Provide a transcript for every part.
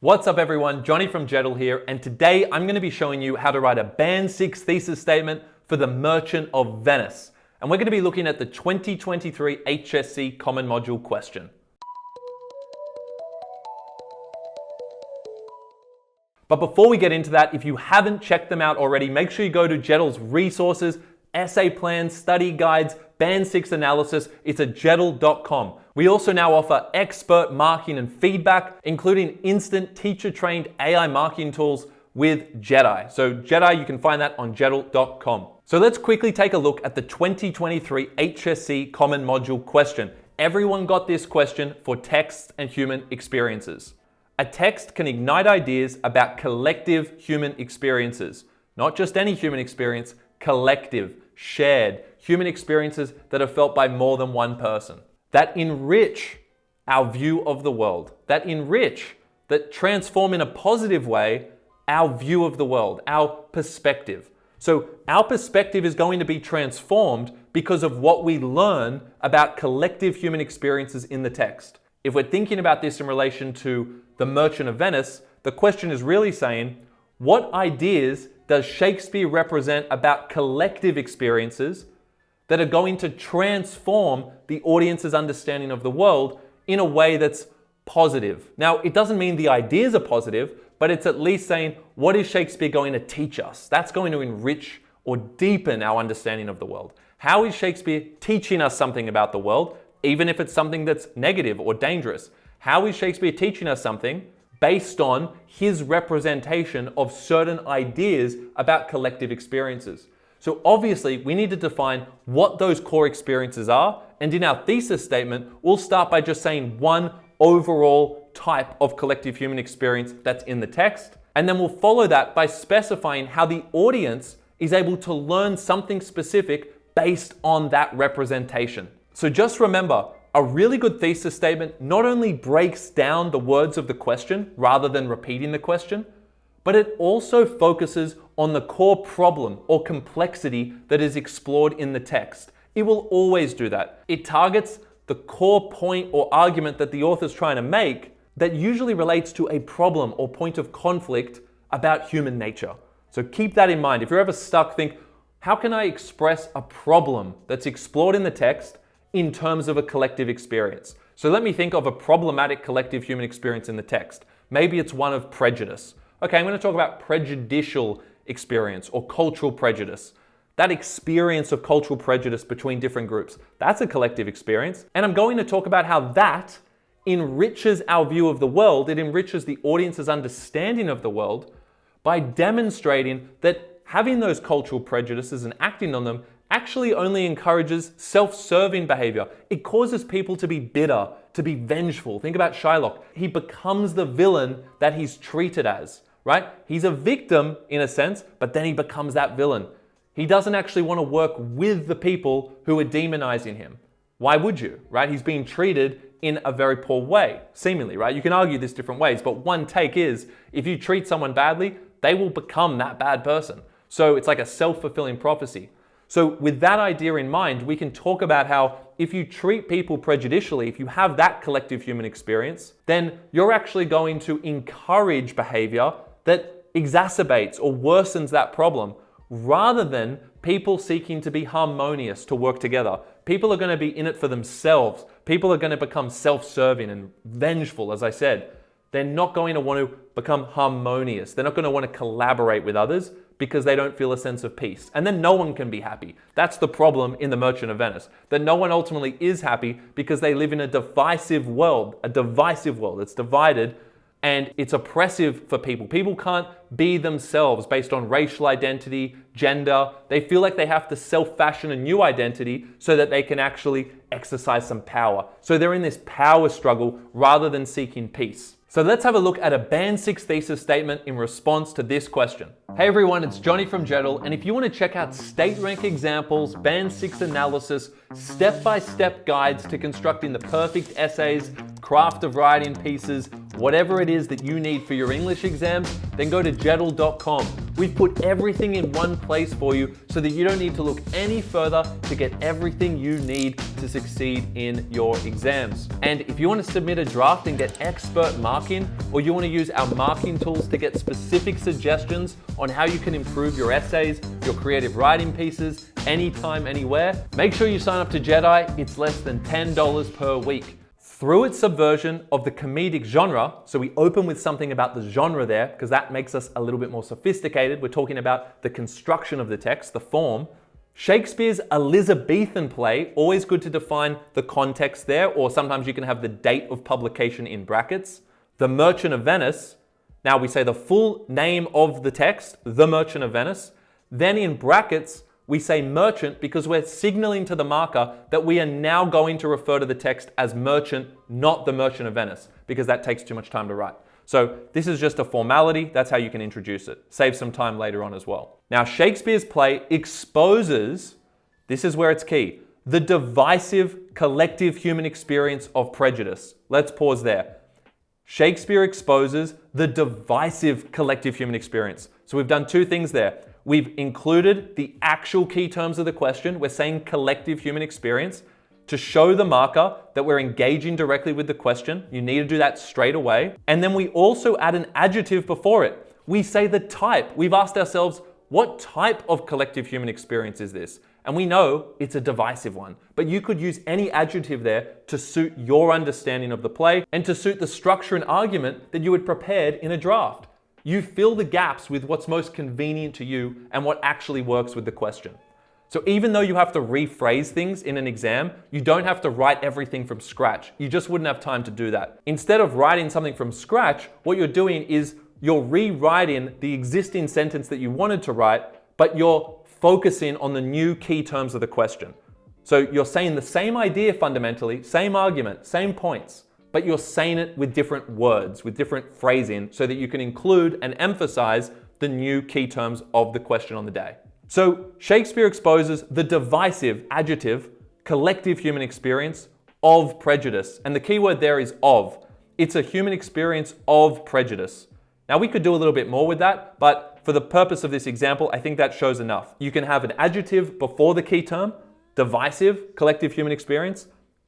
What's up everyone, Johnny from Jettle here, and today I'm going to be showing you how to write a Band 6 thesis statement for the Merchant of Venice. And we're going to be looking at the 2023 HSC Common Module question. But before we get into that, if you haven't checked them out already, make sure you go to Jettle's resources, essay plans, study guides, Band 6 analysis. It's at jettle.com. We also now offer expert marking and feedback, including instant teacher-trained AI marking tools with Jedi. So Jedi, you can find that on jettle.com. So let's quickly take a look at the 2023 HSC Common Module question. Everyone got this question for text and human experiences. A text can ignite ideas about collective human experiences. Not just any human experience, collective, shared, human experiences that are felt by more than one person. That enrich our view of the world. That transform in a positive way our view of the world, our perspective. So our perspective is going to be transformed because of what we learn about collective human experiences in the text. If we're thinking about this in relation to the Merchant of Venice, the question is really saying, what ideas does Shakespeare represent about collective experiences that are going to transform the audience's understanding of the world in a way that's positive? Now, it doesn't mean the ideas are positive, but it's at least saying, what is Shakespeare going to teach us? That's going to enrich or deepen our understanding of the world. How is Shakespeare teaching us something about the world, even if it's something that's negative or dangerous? How is Shakespeare teaching us something based on his representation of certain ideas about collective experiences? So obviously, we need to define what those core experiences are. And in our thesis statement, we'll start by just saying one overall type of collective human experience that's in the text. And then we'll follow that by specifying how the audience is able to learn something specific based on that representation. So just remember, a really good thesis statement not only breaks down the words of the question rather than repeating the question, but it also focuses on the core problem or complexity that is explored in the text. It will always do that. It targets the core point or argument that the author's trying to make that usually relates to a problem or point of conflict about human nature. So keep that in mind. If you're ever stuck, think, how can I express a problem that's explored in the text in terms of a collective experience? So let me think of a problematic collective human experience in the text. Maybe it's one of prejudice. Okay, I'm going to talk about prejudicial experience or cultural prejudice. That experience of cultural prejudice between different groups, that's a collective experience. And I'm going to talk about how that enriches our view of the world. It enriches the audience's understanding of the world by demonstrating that having those cultural prejudices and acting on them actually only encourages self-serving behavior. It causes people to be bitter, to be vengeful. Think about Shylock. He becomes the villain that he's treated as, right? He's a victim in a sense, but then he becomes that villain. He doesn't actually want to work with the people who are demonizing him. Why would you, right? He's being treated in a very poor way, seemingly, right? You can argue this different ways, but one take is, if you treat someone badly, they will become that bad person. So it's like a self-fulfilling prophecy. So with that idea in mind, we can talk about how if you treat people prejudicially, if you have that collective human experience, then you're actually going to encourage behavior that exacerbates or worsens that problem, rather than people seeking to be harmonious, to work together. People are going to be in it for themselves. People are going to become self-serving and vengeful, as I said. They're not going to want to become harmonious. They're not going to want to collaborate with others because they don't feel a sense of peace. And then no one can be happy. That's the problem in the Merchant of Venice, that no one ultimately is happy because they live in a divisive world. It's divided and it's oppressive for people. People can't be themselves based on racial identity, gender. They feel like they have to self-fashion a new identity so that they can actually exercise some power. So they're in this power struggle rather than seeking peace. So let's have a look at a Band 6 thesis statement in response to this question. Hey everyone, it's Johnny from Jettle, and if you want to check out state rank examples, Band 6 analysis, step-by-step guides to constructing the perfect essays, craft of writing pieces, whatever it is that you need for your English exams, then go to Jettle.com. We've put everything in one place for you so that you don't need to look any further to get everything you need to succeed in your exams. And if you want to submit a draft and get expert marking, or you want to use our marking tools to get specific suggestions on how you can improve your essays, your creative writing pieces, anytime, anywhere, make sure you sign up to Jedi. It's less than $10 per week. Through its subversion of the comedic genre, so we open with something about the genre there, because that makes us a little bit more sophisticated. We're talking about the construction of the text, the form. Shakespeare's Elizabethan play, always good to define the context there, or sometimes you can have the date of publication in brackets. The Merchant of Venice, now we say the full name of the text, The Merchant of Venice. Then in brackets, we say merchant because we're signaling to the marker that we are now going to refer to the text as merchant, not the Merchant of Venice, because that takes too much time to write. So this is just a formality. That's how you can introduce it. Save some time later on as well. Now, Shakespeare's play exposes, this is where it's key, the divisive collective human experience of prejudice. Let's pause there. Shakespeare exposes the divisive collective human experience. So we've done two things there. We've included the actual key terms of the question. We're saying collective human experience to show the marker that we're engaging directly with the question. You need to do that straight away. And then we also add an adjective before it. We say the type. We've asked ourselves, what type of collective human experience is this? And we know it's a divisive one, but you could use any adjective there to suit your understanding of the play and to suit the structure and argument that you had prepared in a draft. You fill the gaps with what's most convenient to you and what actually works with the question. So even though you have to rephrase things in an exam, you don't have to write everything from scratch. You just wouldn't have time to do that. Instead of writing something from scratch, what you're doing is you're rewriting the existing sentence that you wanted to write, but you're focusing on the new key terms of the question. So you're saying the same idea fundamentally, same argument, same points, but you're saying it with different words, with different phrasing, so that you can include and emphasize the new key terms of the question on the day. So Shakespeare exposes the divisive adjective, collective human experience of prejudice. And the key word there is of. It's a human experience of prejudice. Now we could do a little bit more with that, but for the purpose of this example, I think that shows enough. You can have an adjective before the key term, divisive, collective human experience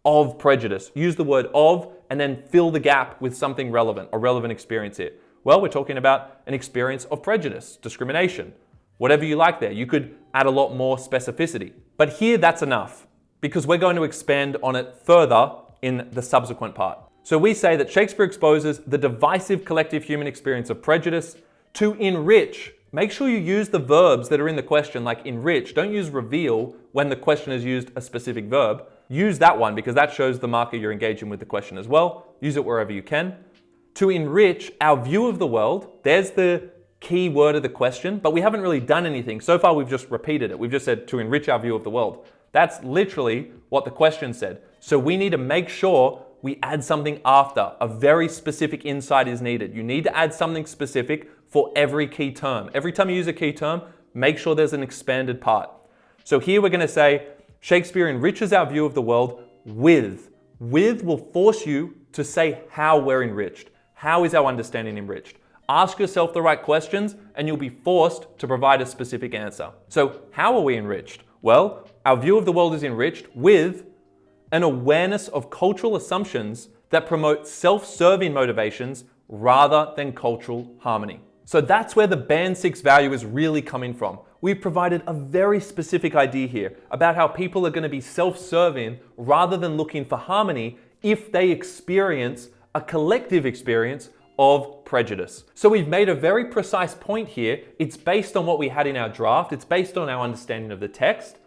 of prejudice. Use the word of and then fill the gap with something relevant, a relevant experience here. Well, we're talking about an experience of prejudice, discrimination, whatever you like there. You could add a lot more specificity. But here that's enough because we're going to expand on it further in the subsequent part. So we say that Shakespeare exposes the divisive collective human experience of prejudice to enrich. Make sure you use the verbs that are in the question, like enrich. Don't use reveal when the question has used a specific verb. Use that one because that shows the marker you're engaging with the question as well. Use it wherever you can. To enrich our view of the world, there's the key word of the question, but we haven't really done anything. So far, we've just repeated it. We've just said to enrich our view of the world. That's literally what the question said. So we need to make sure we add something after. A very specific insight is needed. You need to add something specific for every key term. Every time you use a key term, make sure there's an expanded part. So here we're going to say, Shakespeare enriches our view of the world with. With will force you to say how we're enriched. How is our understanding enriched? Ask yourself the right questions and you'll be forced to provide a specific answer. So how are we enriched? Well, our view of the world is enriched with an awareness of cultural assumptions that promote self-serving motivations rather than cultural harmony. So that's where the Band 6 value is really coming from. We've provided a very specific idea here about how people are going to be self-serving rather than looking for harmony if they experience a collective experience of prejudice. So we've made a very precise point here. It's based on what we had in our draft. It's based on our understanding of the text,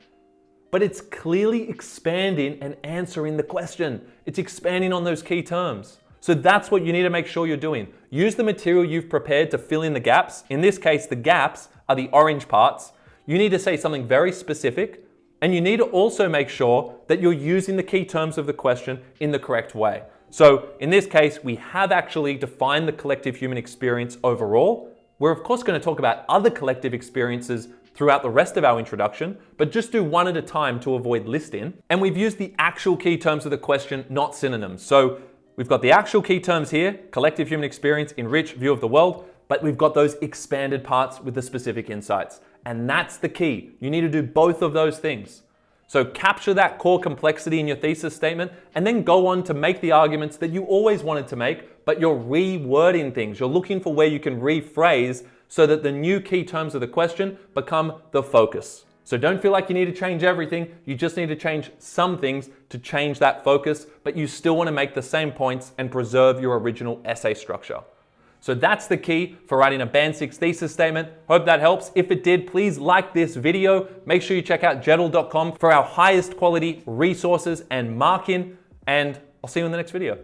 but it's clearly expanding and answering the question. It's expanding on those key terms. So that's what you need to make sure you're doing. Use the material you've prepared to fill in the gaps. In this case, the gaps are the orange parts. You need to say something very specific, and you need to also make sure that you're using the key terms of the question in the correct way. So in this case, we have actually defined the collective human experience overall. We're of course going to talk about other collective experiences throughout the rest of our introduction, but just do one at a time to avoid listing. And we've used the actual key terms of the question, not synonyms. So We've got the actual key terms here, collective human experience, enrich, view of the world, but we've got those expanded parts with the specific insights. And that's the key. You need to do both of those things. So capture that core complexity in your thesis statement and then go on to make the arguments that you always wanted to make, but you're rewording things. You're looking for where you can rephrase so that the new key terms of the question become the focus. So don't feel like you need to change everything. You just need to change some things to change that focus, but you still want to make the same points and preserve your original essay structure. So that's the key for writing a Band 6 thesis statement. Hope that helps. If it did, please like this video. Make sure you check out jedl.com for our highest quality resources and mark-in, and I'll see you in the next video.